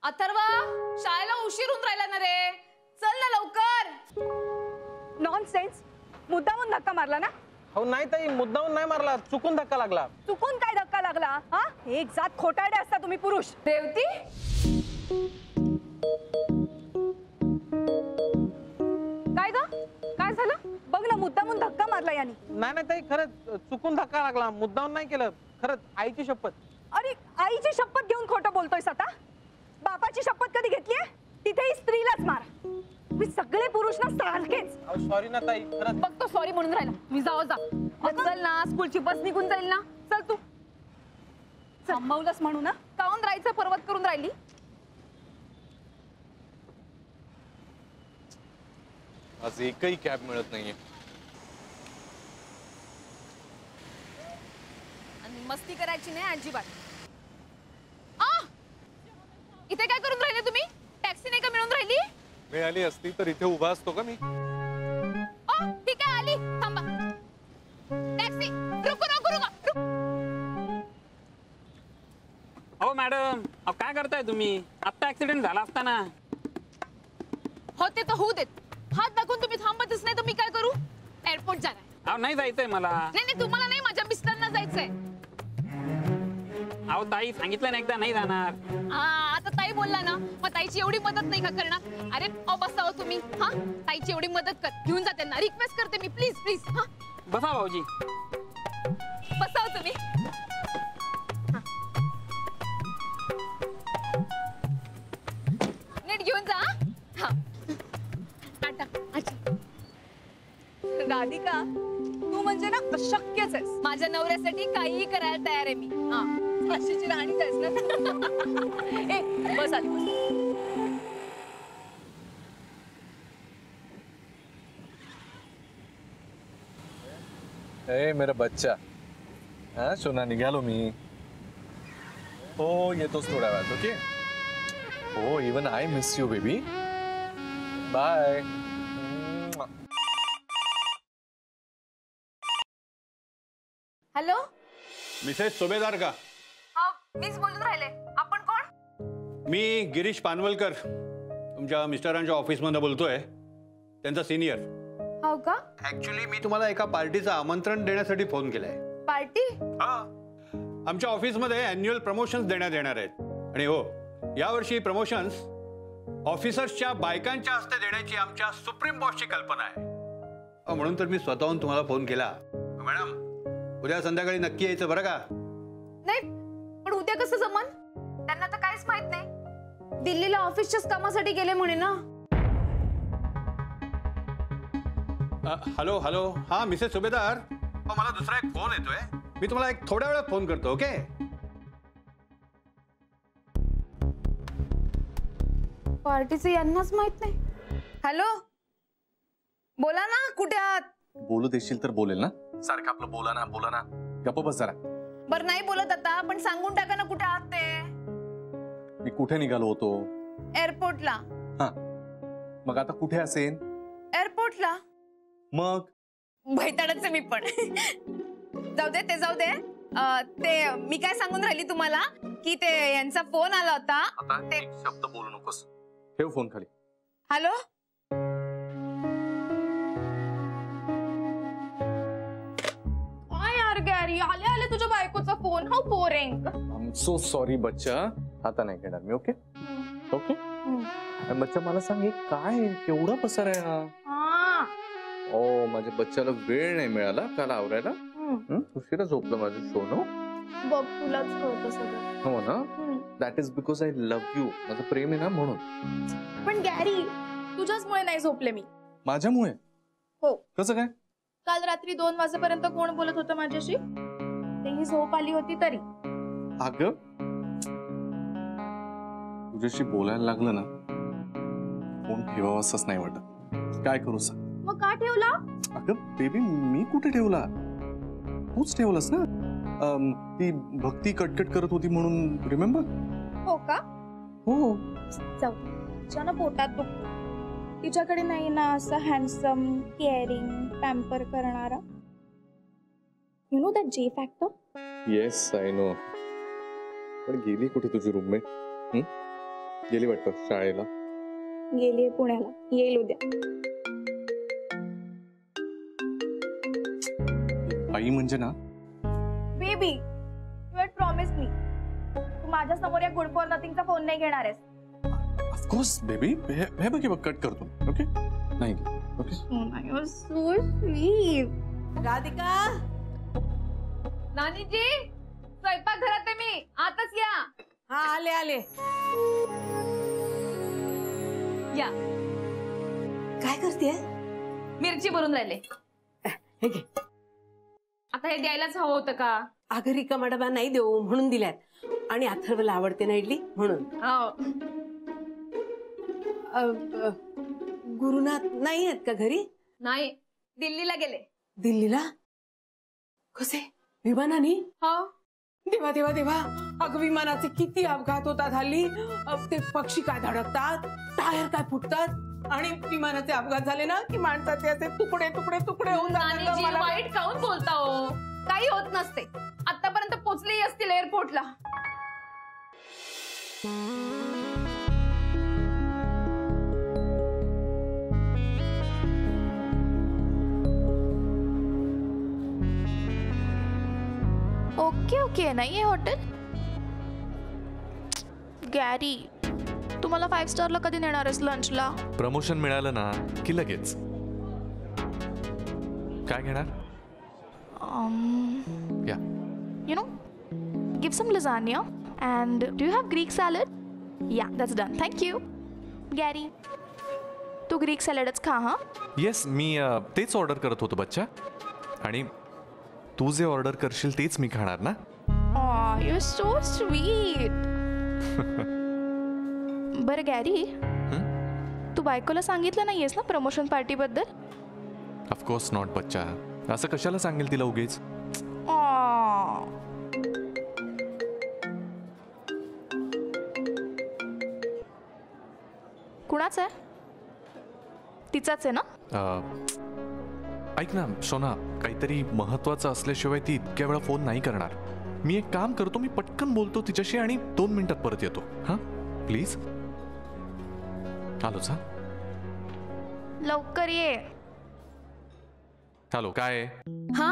अथर्व, शाळेला उशीर होऊन राहिला ना रे, चल ना लवकर. नॉनसेन्स, मुद्दामून धक्का मारला ना? हो नाही ताई, मुद्दामून नाही मारला, चुकून धक्का लागला. चुकून काय धक्का लागला? हा, एक जात खोटारडे असता तुम्ही पुरुष. रेवती, काय ग, काय झालं? बघ ना, मुद्दामून धक्का मारला यानी. नाही नाही ताई, खरंच चुकून धक्का लागला, मुद्दामून नाही केलं, खरंच आईची शपथ. अरे आईची शपथ घेऊन खोटं बोलतोयस आता? बापाची शपथ कधी घेतलीये? तिथेही स्त्रीलाच मार. मी सगळे पुरुष ना सारखेच. सॉरी ना ताई, खरंच. बघ तो सॉरी म्हणून राहिला. मी जाओ जा. चल ना, स्कूलची बस निघून जाईल ना. चल तू. थांबवलंस म्हणू ना? काऊन राहायचं, पर्वत करून राहिली. आज एकही कॅब मिळत नाहीये. आणि मस्ती करायची नाही अजिबात. इथे काय करून राहिले तुम्ही? टॅक्सी नाही का मिळून राहिली? मिळाली असती तर इथे उभा असतो का मी? ठीक आहे, आली. थांबा. टॅक्सी रुको रुको रुको. अहो मॅडम, काय करताय तुम्ही? आता ऍक्सिडेंट झाला असता ना. हो ते तर होऊ देत. हात दाखवून तुम्ही थांबतच नाही तर मी काय करू? एअरपोर्ट जाणार. अहो नाही जायचंय मला. नाही नाही, तुम्हाला नाही, माझ्या मिस्टरांना जायचंय. अहो ताई सांगितलं ना एकदा, नाही जाणार. आता ताई बोलला ना, मग ताईची एवढी मदत नाही का करणार? अरे बसाव तुम्ही. हा, ताईची एवढी मदत कर, घेऊन जा त्यांना. रिक्वेस्ट करते मी, प्लीज प्लीज. हा, बसा भाऊजी. बसाव तुम्ही. नीट घेऊन जा. हा, टाटा. अच्छा राधिका, तू म्हणजे ना अशक्यच आहेस. माझ्या नवऱ्यासाठी काहीही करायला तयार आहे मी. हा, अशीची राणीच आहेस ना. ए बस आली, बस. ए मेरा बच्चा. हाँ सोना, निघालो मी. हो येतोच थोड्या वेळात. ओके. हो even I miss you baby. Bye. Hello. Mrs Subhedar का? हा, मीच बोलून राहिले. आपण कोण? मी गिरीश पानवलकर, तुमच्या मिस्टरांच्या ऑफिसमधून बोलतोय, त्यांचा सिनियर. हो का? ऍक्च्युली मी तुम्हाला एका पार्टीचं आमंत्रण देण्यासाठी फोन केलाय. पार्टी? हा, आमच्या ऑफिसमध्ये अॅन्युअल प्रमोशन्स देण्यात येणार आहेत. आणि हो, यावर्षी प्रमोशन्स ऑफिसर्सच्या बायकांच्या हस्ते देण्याची आमच्या सुप्रीम बॉसची कल्पना आहे. म्हणून तर मी स्वतःहून तुम्हाला फोन केला. मॅडम, उद्या संध्याकाळी नक्की यायचं बरं का? नाही, पण उद्या कसं जमन? त्यांना तर काहीच माहित नाही. दिल्लीला ऑफिसच्याच कामासाठी गेले म्हणे ना. Hello hello. हा मिसेस सुभेदार, मला दुसरा एक फोन येतोय. मी तुम्हाला एक थोड्या वेळात फोन करतो. ओके. पार्टीचं यांनाच माहित नाही. हॅलो, बोला ना, कुठे आहात? बोलू देशील तर बोलेल ना. सारखं आपलं बोला ना बोला ना. गप्प बस जरा. बर नाही बोलत आता, पण सांगून टाका ना कुठे आहात ते. मी कुठे निघालो होतो? एअरपोर्टला. हा, मग आता कुठे असेल? एअरपोर्टला. मग भैताडच मी पण. जाऊ दे, ते जाऊ दे. ते मी काय सांगून राहिली तुम्हाला, की ते यांचा फोन आला होता. आता एक शब्द बोलू नकोस. ठेव फोन खाली. हॅलो. यार गॅरी, आले आले तुझ्या बायकोचा phone. How boring. I am so sorry बच्चा. आता नाही घेणार मी. Okay okay. बच्चा मला सांग, हे काय केवढा पसार आहे हा? ओ, माझ्या बच्चाला वेळ नाही मिळाला काल आवरायला. उशिरा झोपलं माझं सोनं. बघ, तुलाच कळतं सगळं. हो ना. That is because I love you. माझं प्रेम आहे ना म्हणून. पण गॅरी, तुझ्याचमुळे नाही झोपले मी. माझ्यामुळे? हो. कसं काय? काल रात्री 2 वाजेपर्यंत कोण बोलत होतं माझ्याशी? तेही झोप आली होती तरी. अगं, तुझ्याशी बोलायला लागलं ना, फोन ठेवावा असंच नाही वाटत. काय करू सांग? मग का ठेवला? अगं बेबी, मी कुठे ठेवला? तूच ठेवलास ना. ती भक्ती कटकट करत होती म्हणून, रिमेंबर? हो का? हो. जाऊ, तिच्या पोटात दुखतो. तिच्याकडे नाही ना असं हँडसम, केअरिंग, पॅम्पर करणारा. यू नो दॅट जे फॅक्टर? Yes I know. पण गेली कुठे तुझी रूममेट? गेली वाटतं शाळेला. गेलीये पुण्याला, येईल उद्या. आई म्हणजे ना baby, you had promise me, तू माझ्या समोर या गुड फॉर नथिंगचा फोन नाही घेणार आहेस. ऑफकोर्स बेबी, हे बघ कट करतो. ओके नाही ओके. So sweet. राधिका, नानीजी, स्वयंपाक घरात आहे मी, आताच या. हा आले आले. या. काय करते? मिरची भरून राहिले. हे घे. आता हे द्यायलाच हवं होतं का? अगं रिकामा डबा नाही देऊ म्हणून दिल्यात, आणि अथर्वला आवडते ना इडली म्हणून. गुरुनाथ नाही आहेत का घरी? नाही, दिल्लीला गेले. दिल्लीला? कसे? विमानाने? हो. देवा देवा देवा, अगं विमानाचे किती अपघात होतात हल्ली. ते पक्षी काय धडकतात, टायर काय फुटतात, आणि विमानाचे अपघात झाले ना की माणसाचे असे तुकडे तुकडे तुकडे होऊन नानीजी, जातात. वाईट काऊन बोलता हो? काही होत नसते. आतापर्यंत पोहोचलेही असतील एअरपोर्टला. ओके ओके, नाहीये हॉटेल. गॅरी, तू मला 5 स्टारला कधी नेणार आहेस लंचला? प्रमोशन मिळालं ना की लगेच. काय घेणार? या You know, give some lasagna. And do you have Greek salad? Yeah, that's done. Thank you. Gary, तू ग्रीक सॅलडच खा हा. येस, मी तेच ऑर्डर करत होतो बच्चा, आणि तू जे ऑर्डर करशील तेच मी खाणार ना. Aw, you're so sweet. बरं गॅरी, तू बायकोला सांगितलं नाहीयेस ना प्रमोशन पार्टी बद्दल? ऑफकोर्स नॉट बच्चा. असं कशाला सांगेल तिला उगीच? कुणाच आहे? तिचाच आहे ना? ऐक ना सोना, काहीतरी महत्वाचं असल्याशिवाय ती इतक्या वेळा फोन नाही करणार. मी एक काम करतो, मी पटकन बोलतो तिच्याशी आणि 2 मिनिटात परत येतो. हा प्लीज. हॅलो. लवकर ये. हॅलो, काय? हा,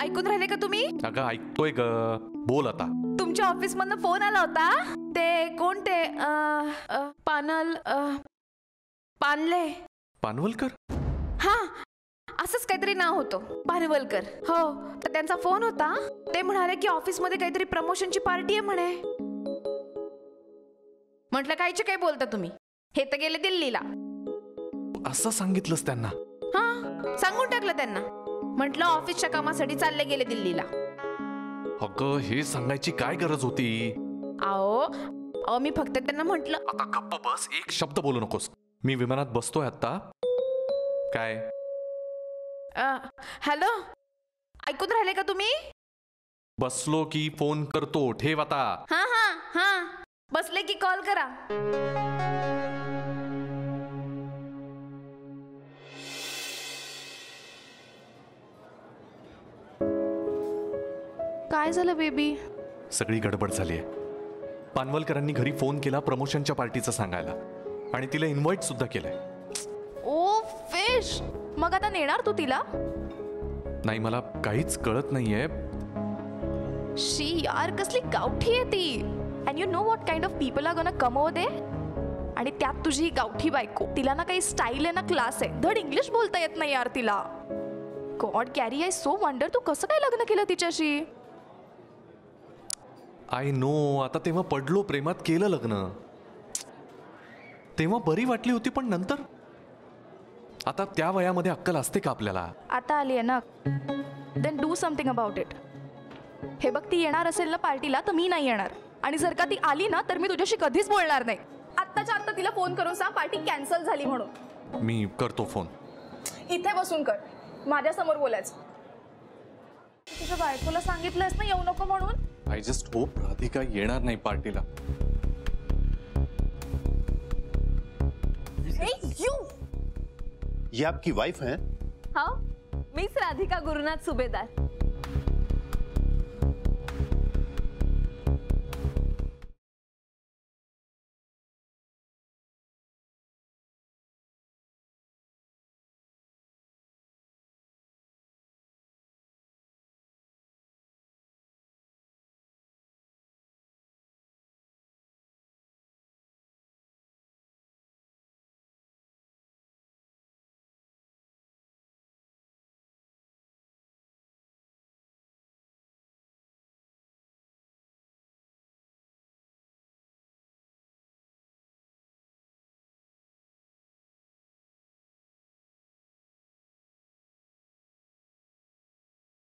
ऐकून राहिले का तुम्ही? अगं ऐकतोय ग, बोल आता. तुमच्या ऑफिस मधनं फोन आला होता. ते कोण ते पानले पानवलकर? हा, असंच काहीतरी नाव होतं, पानवलकर. हो, तर त्यांचा फोन होता. ते म्हणाले की ऑफिस मध्ये काहीतरी प्रमोशनची पार्टी आहे म्हणे. म्हटलं कायचे काय बोलता तुम्ही, हे तर गेले दिल्लीला. असं सांगितलंस त्यांना? हा, सांगून टाकलं त्यांना. म्हटलं ऑफिसच्या कामासाठी चालले गेले दिल्लीला. अगं हे सांगायची काय गरज होती? अहो मी फक्त त्यांना म्हटलं. आता गप्प बस, एक शब्द बोलू नकोस. मी विमानात बसतोय आता. काय? हॅलो, ऐकून राहिले का तुम्ही? बसलो की फोन करतो, ठेव आता. हा हा हा, बसले की कॉल करा. काय झालं बेबी? सगळी गडबड झालीये. पानवलकरांनी घरी फोन केला प्रमोशनच्या पार्टीचं सांगायला, आणि तिला इन्व्हाइट सुद्धा केलंय. ओ फिश, मग आता नेणार तू तिला? नाही, मला काहीच कळत नाहीये. शी यार, कसली गावठी आहे ती. And you know what kind of people are gonna come over there? आणि त्यात तुझी ही गावठी बायको. तिला ना काही स्टाईल आहे ना क्लास आहे. धड इंग्लिश बोलता येत नाही यार तिला. God Carrie, I so wonder तू कसं काय लग्न केलं तिच्याशी? I know. आता तेव्हा पडलो प्रेमात, केलं लग्न. तेव्हा बरी वाटली होती, पण नंतर आता त्या वयामध्ये अक्कल असते का आपल्याला? आता आली आहे ना, then do something about it. हे बघ, ती येणार असेल ना पार्टीला तर मी नाही येणार. आणि जर का ती आली ना तर मी तुझ्याशी कधीच बोलणार नाही. आत्ताच्या आत्ता तिला फोन करून सांग पार्टी कॅन्सल झाली म्हणून. मी करतो फोन. इथे बसून कर, माझ्या समोर बोलायचं. तुझ्या बायकोला सांगितलंस ना येऊ नको म्हणून? आय जस्ट होप राधिका येणार नाही पार्टीला. ये आपकी वाइफ है? हाँ, मिस राधिका गुरुनाथ सुबेदार.